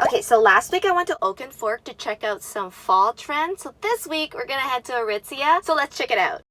Okay, so last week I went to Oak and Fork to check out some fall trends. So this week we're gonna head to Aritzia. So let's check it out.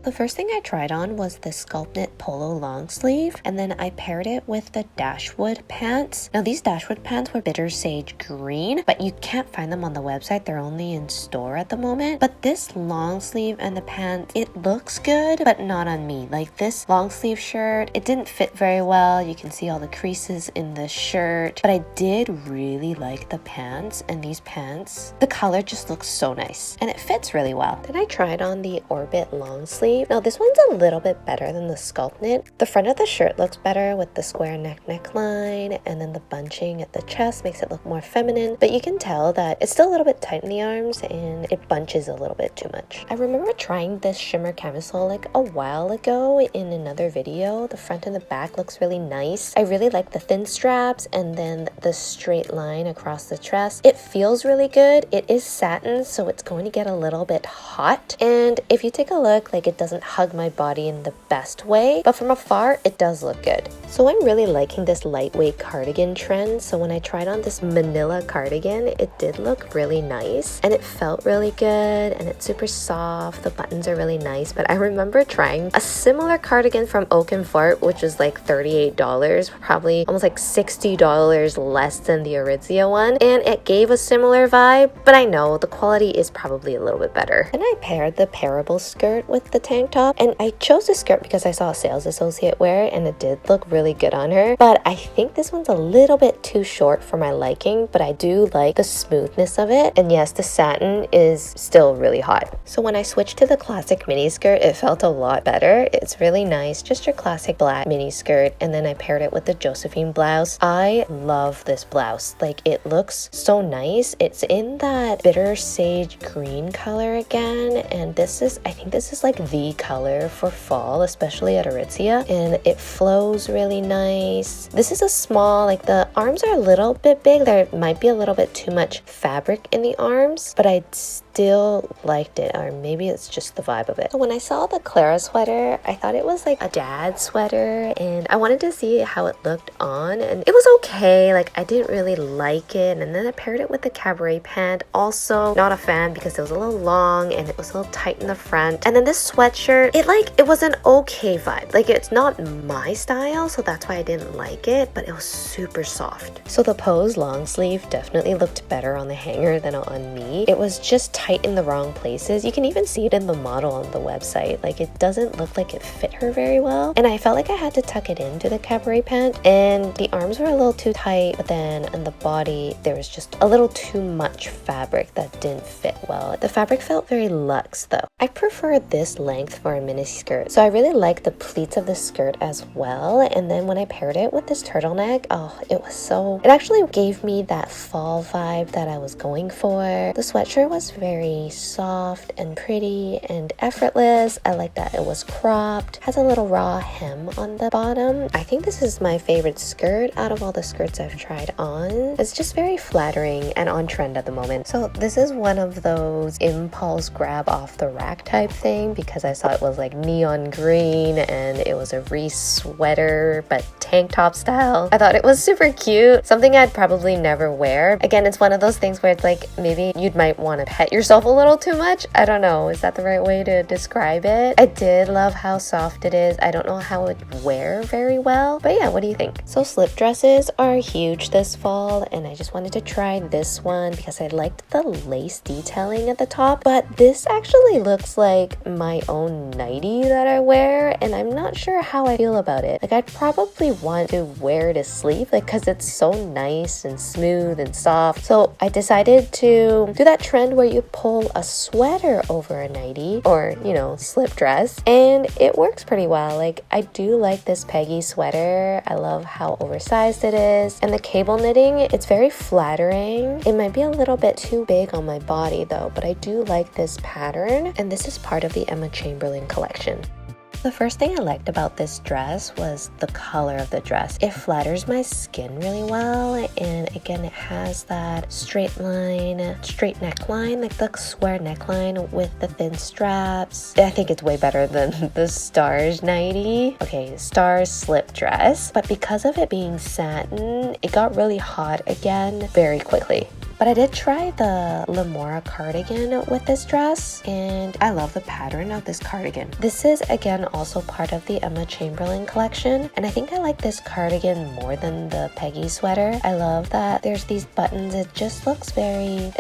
The first thing I tried on was the Sculpt knit polo long sleeve, and then I paired it with the Dashwood pants. Now these Dashwood pants were bitter sage green, but you can't find them on the website. They're only in store at the moment. But this long sleeve and the pants, it looks good, but not on me. Like this long sleeve shirt, it didn't fit very well. You can see all the creases in the shirt, but I did really like the pants, and these pants, the color just looks so nice and it fits really well. Then I tried on the Orbit long sleeve. Now this one's a little bit better than the Sculpt knit. The front of the shirt looks better with the square neckline, and then the bunching at the chest makes it look more feminine, but you can tell that it's still a little bit tight in the arms and it bunches a little bit too much. I remember trying this shimmer camisole like a while ago in another video. The front and the back looks really nice. I really like the thin straps and then the straight line across the chest. It feels really good. It is satin, so it's going to get a little bit hot, and if you take a look, like, it doesn't hug my body in the best way, but from afar it does look good. So I'm really liking this lightweight cardigan trend. So when I tried on this Manila cardigan, it did look really nice and it felt really good, and it's super soft. The buttons are really nice. But I remember trying a similar cardigan from Oak and Fork, which was like $38, probably almost like $60 less than the Aritzia one, and it gave a similar vibe, but I know the quality is probably a little bit better. Then I paired the Parable skirt with the tank top, and I chose this skirt because I saw a sales associate wear it and it did look really good on her, but I think this one's a little bit too short for my liking, but I do like the smoothness of it, and yes, the satin is still really hot. So when I switched to the classic mini skirt, it felt a lot better. It's really nice, just your classic black mini skirt, and then I paired it with the Josephine blouse. I love this blouse. Like, it looks so nice. It's in that bitter sage green color again, and I think this is like the color for fall, especially at Aritzia, and it flows really nice. This is a small, like, the arms are a little bit big. There might be a little bit too much fabric in the arms, but I still liked it, or maybe it's just the vibe of it. So when I saw the Clara sweater, I thought it was like a dad sweater, and I wanted to see how it looked on, and it was okay. Like, I didn't really like it, and then I paired it with the cabaret pant. Also not a fan because it was a little long and it was a little tight in the front. And then this sweatshirt, it was an okay vibe. Like, it's not my style, so that's why I didn't like it, but it was super soft. So the Pose long sleeve definitely looked better on the hanger than on me. It was just tight in the wrong places. You can even see it in the model on the website. Like, it doesn't look like it fit her very well, and I felt like I had to tuck it into the cabaret pant, and the arms were a little too tight, but then on the body there was just a little too much fabric that didn't fit well. The fabric felt very luxe though. I prefer this length for a mini skirt, so I really like the pleats of the skirt as well. And then when I paired it with this turtleneck, it actually gave me that fall vibe that I was going for. The sweatshirt was very soft and pretty and effortless. I like that it was cropped, has a little raw hem on the bottom. I think this is my favorite skirt out of all the skirts I've tried on. It's just very flattering and on trend at the moment. So this is one of those impulse grab off the rack type thing, because I saw it was like neon green and it was a Reese sweater but tank top style. I thought it was super cute, something I'd probably never wear. Again, it's one of those things where it's like maybe you might want to pet yourself a little too much. I don't know, is that the right way to describe it? I did love how soft it is. I don't know how it would wear very well, but yeah, what do you think? So slip dresses are huge this fall, and I just wanted to try this one because I liked the lace detailing at the top, but this actually looks like my own nightie that I wear, and I'm not sure how I feel about it. Like, I'd probably want to wear to sleep, like, because it's so nice and smooth and soft. So I decided to do that trend where you pull a sweater over a nightie, or, you know, slip dress, and it works pretty well. Like, I do like this Peggy sweater. I love how oversized it is, and the cable knitting, it's very flattering. It might be a little bit too big on my body though, but I do like this pattern, and this is part of the Emma Chamberlain collection. The first thing I liked about this dress was the color of the dress. It flatters my skin really well, and again it has that straight neckline, like the square neckline with the thin straps. I think it's way better than the Stars nightie. Okay, Stars slip dress, but because of it being satin, it got really hot again very quickly. But I did try the Manila Cardigan with this dress, and I love the pattern of this cardigan. This is again also part of the Emma Chamberlain collection, and I think I like this cardigan more than the Peggy sweater. I love that there's these buttons. It just looks very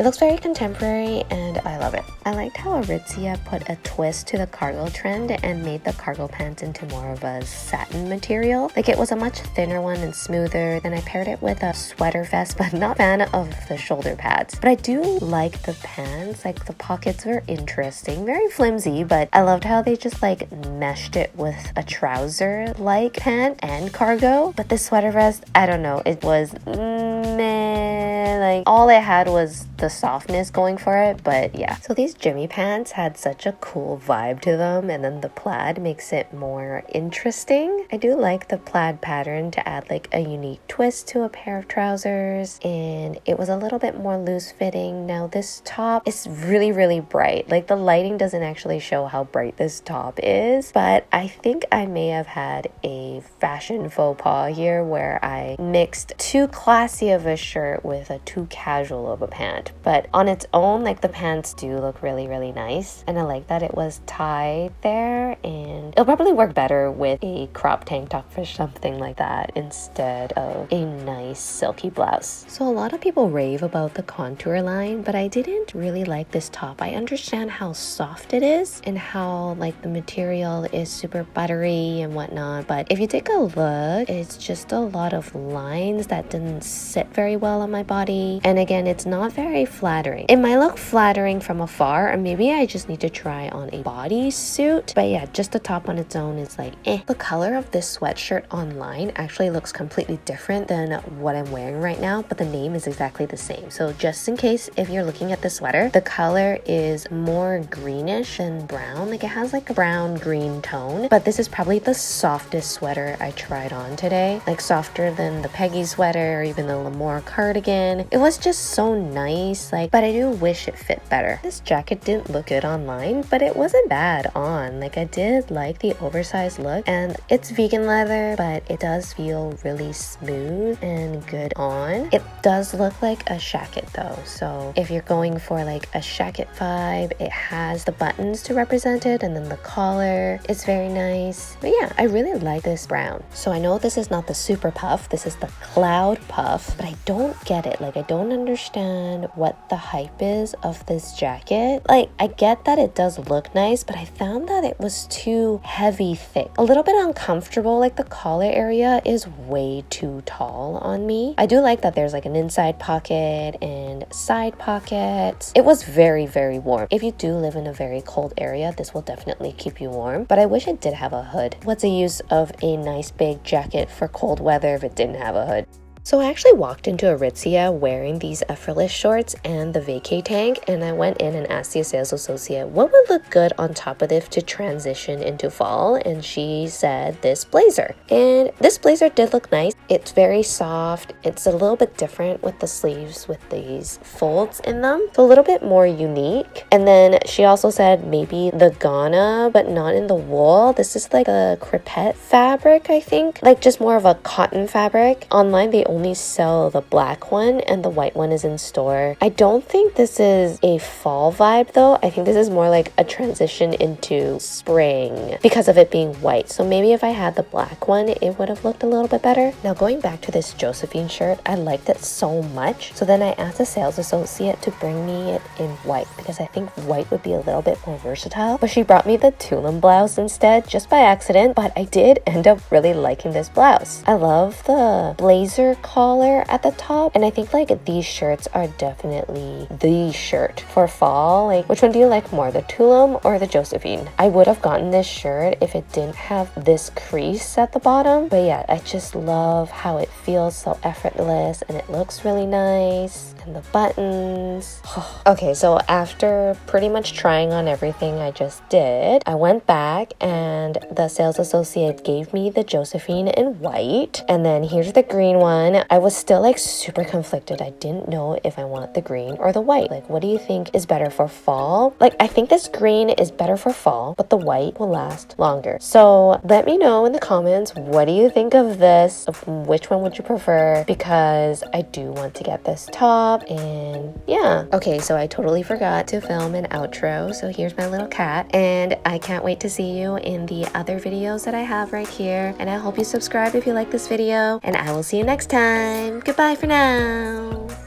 contemporary, and I love it. I liked how Aritzia put a twist to the cargo trend and made the cargo pants into more of a satin material. Like, it was a much thinner one and smoother. Then I paired it with a sweater vest, but not a fan of the shoulder pads. But I do like the pants. Like, the pockets were interesting, very flimsy, but I loved how they just like meshed it with a trouser like pant and cargo. But the sweater vest, I don't know, it was meh. Like, all it had was the softness going for it. But yeah, so these Jimmy pants had such a cool vibe to them, and then the plaid makes it more interesting. I do like the plaid pattern to add like a unique twist to a pair of trousers, and it was a little bit more loose fitting. Now this top is really bright. Like, the lighting doesn't actually show how bright this top is, but I think I may have had a fashion faux pas here where I mixed too classy of a shirt with a too casual of a pant. But on its own, like, the pants do look really nice, and I like that it was tied there, and it'll probably work better with a crop tank top or something like that instead of a nice silky blouse. So a lot of people rave about the contour line, but I didn't really like this top. I understand how soft it is and how like the material is super buttery and whatnot, but if you take a look, it's just a lot of lines that didn't sit very well on my body, and again, it's not very flattering. It might look flattering from afar, or maybe I just need to try on a bodysuit, but yeah, just the top on its own is like eh. The color of this sweatshirt online actually looks completely different than what I'm wearing right now, but the name is exactly the same. So just in case, if you're looking at the sweater, the color is more greenish than brown. Like, it has like a brown green tone, but this is probably the softest sweater I tried on today. Like, softer than the Peggy sweater or even the Manila cardigan. It was just so nice, like, but I do wish it fit better. This jacket didn't look good online, but it wasn't bad on. Like, I did like the oversized look, and it's vegan leather, but it does feel really smooth and good on. It does look like a shacket though, so if you're going for like a shacket vibe, it has the buttons to represent it, and then the collar is very nice. But yeah, I really like this brown. So I know this is not the super puff, this is the cloud puff, but I don't get it. Like, I don't understand what the hype is of this jacket. Like, I get that it does look nice, but I found that it was too heavy thick, a little bit uncomfortable. Like, the collar area is way too tall on me. I do like that there's like an inside pocket and side pockets. It was very warm. If you do live in a very cold area, this will definitely keep you warm, but I wish it did have a hood. What's the use of a nice big jacket for cold weather if it didn't have a hood? So I actually walked into Aritzia wearing these effortless shorts and the vacay tank, and I went in and asked the sales associate what would look good on top of this to transition into fall, and she said this blazer. And this blazer did look nice. It's very soft. It's a little bit different with the sleeves with these folds in them. So a little bit more unique. And then she also said maybe the Ghana, but not in the wool. This is like a crepette fabric, I think. Like, just more of a cotton fabric. Online, they only sell the black one, and the white one is in store. I don't think this is a fall vibe though. I think this is more like a transition into spring because of it being white. So maybe if I had the black one, it would have looked a little bit better. Now, going back to this Josephine shirt, I liked it so much. So then I asked the sales associate to bring me it in white because I think white would be a little bit more versatile. But she brought me the tulip blouse instead, just by accident. But I did end up really liking this blouse. I love the blazer collar at the top. And I think like these shirts are definitely the shirt for fall. Like, which one do you like more, the Tulum or the Josephine? I would have gotten this shirt if it didn't have this crease at the bottom. But yeah, I just love how it feels so effortless and it looks really nice. And the buttons. Okay, so after pretty much trying on everything I just did, I went back and the sales associate gave me the Josephine in white. And then here's the green one. I was still like super conflicted. I didn't know if I want the green or the white. Like, what do you think is better for fall? Like, I think this green is better for fall, but the white will last longer. So let me know in the comments, what do you think of this? Which one would you prefer? Because I do want to get this top. And yeah. Okay, so I totally forgot to film an outro. So here's my little cat. And I can't wait to see you in the other videos that I have right here. And I hope you subscribe if you like this video. And I will see you next time. Goodbye for now.